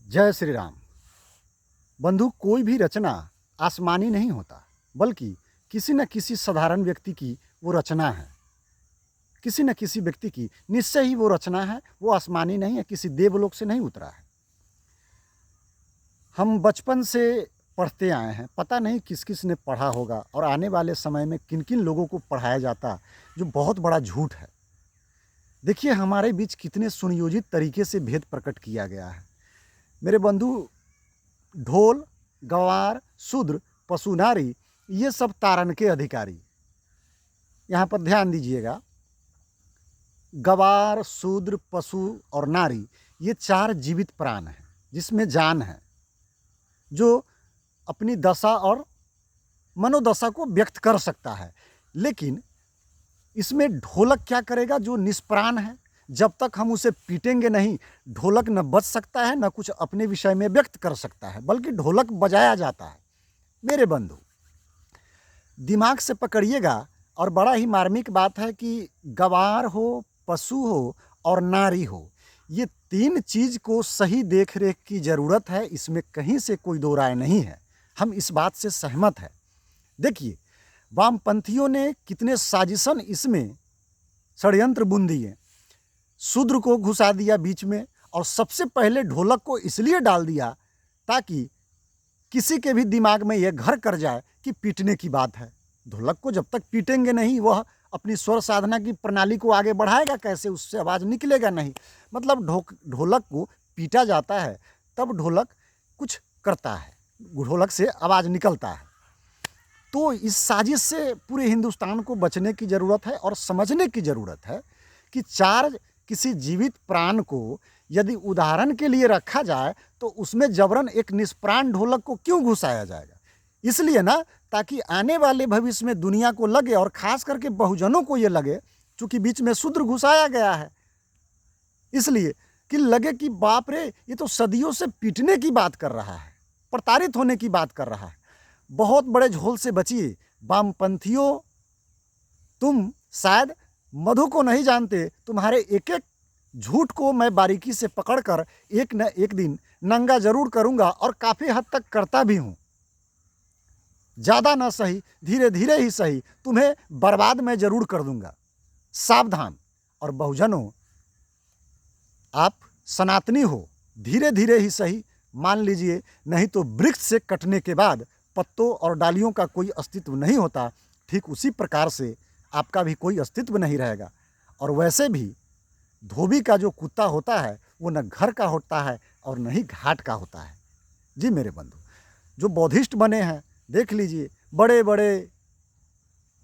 जय श्री राम। बंधु, कोई भी रचना आसमानी नहीं होता, बल्कि किसी न किसी साधारण व्यक्ति की वो रचना है। किसी न किसी व्यक्ति की निश्चय ही वो रचना है, वो आसमानी नहीं है, किसी देवलोक से नहीं उतरा है। हम बचपन से पढ़ते आए हैं, पता नहीं किस किस ने पढ़ा होगा और आने वाले समय में किन किन लोगों को पढ़ाया जाता, जो बहुत बड़ा झूठ है। देखिए, हमारे बीच कितने सुनियोजित तरीके से भेद प्रकट किया गया है। मेरे बंधु, ढोल, गंवार, शूद्र, पशु, नारी, ये सब तारण के अधिकारी। यहाँ पर ध्यान दीजिएगा, गंवार, शूद्र, पशु और नारी, ये चार जीवित प्राण हैं जिसमें जान है, जो अपनी दशा और मनोदशा को व्यक्त कर सकता है। लेकिन इसमें ढोलक क्या करेगा, जो निष्प्राण है। जब तक हम उसे पीटेंगे नहीं, ढोलक न बज सकता है, न कुछ अपने विषय में व्यक्त कर सकता है, बल्कि ढोलक बजाया जाता है। मेरे बंधु, दिमाग से पकड़िएगा, और बड़ा ही मार्मिक बात है कि गंवार हो, पशु हो और नारी हो, ये तीन चीज़ को सही देख रेख की ज़रूरत है। इसमें कहीं से कोई दो राय नहीं है, हम इस बात से सहमत हैं। देखिए, वामपंथियों ने कितने साजिशन इसमें षड्यंत्र बुन दिए। शूद्र को घुसा दिया बीच में, और सबसे पहले ढोलक को इसलिए डाल दिया ताकि किसी के भी दिमाग में यह घर कर जाए कि पीटने की बात है। ढोलक को जब तक पीटेंगे नहीं, वह अपनी स्वर साधना की प्रणाली को आगे बढ़ाएगा कैसे, उससे आवाज़ निकलेगा नहीं। मतलब ढोलक को पीटा जाता है, तब ढोलक कुछ करता है, ढोलक से आवाज़ निकलता है। तो इस साजिश से पूरे हिंदुस्तान को बचने की ज़रूरत है और समझने की ज़रूरत है कि किसी जीवित प्राण को यदि उदाहरण के लिए रखा जाए, तो उसमें जबरन एक निष्प्राण ढोलक को क्यों घुसाया जाएगा। इसलिए ना, ताकि आने वाले भविष्य में दुनिया को लगे, और ख़ास करके बहुजनों को ये लगे, चूँकि बीच में शूद्र घुसाया गया है, इसलिए कि लगे कि बाप रे, ये तो सदियों से पीटने की बात कर रहा है, प्रताड़ित होने की बात कर रहा है। बहुत बड़े झोल से बचिए वामपंथियों। तुम शायद मधु को नहीं जानते, तुम्हारे एक एक झूठ को मैं बारीकी से पकड़कर एक न एक दिन नंगा जरूर करूंगा, और काफ़ी हद तक करता भी हूँ। ज़्यादा ना सही, धीरे धीरे ही सही, तुम्हें बर्बाद मैं जरूर कर दूंगा। सावधान। और बहुजनों, आप सनातनी हो, धीरे धीरे ही सही, मान लीजिए, नहीं तो वृक्ष से कटने के बाद पत्तों और डालियों का कोई अस्तित्व नहीं होता। ठीक उसी प्रकार से आपका भी कोई अस्तित्व नहीं रहेगा। और वैसे भी धोबी का जो कुत्ता होता है, वो न घर का होता है और न ही घाट का होता है। जी मेरे बंधु, जो बौद्धिस्ट बने हैं, देख लीजिए, बड़े बड़े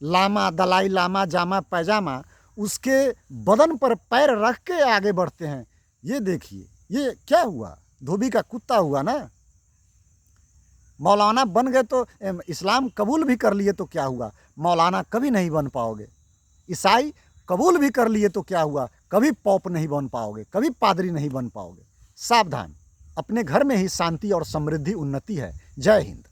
लामा, दलाई लामा, जामा पैजामा, उसके बदन पर पैर रख के आगे बढ़ते हैं। ये देखिए, ये क्या हुआ, धोबी का कुत्ता हुआ ना। मौलाना बन गए तो इस्लाम कबूल भी कर लिए तो क्या हुआ, मौलाना कभी नहीं बन पाओगे। ईसाई कबूल भी कर लिए तो क्या हुआ, कभी पॉप नहीं बन पाओगे, कभी पादरी नहीं बन पाओगे। सावधान। अपने घर में ही शांति और समृद्धि, उन्नति है। जय हिंद।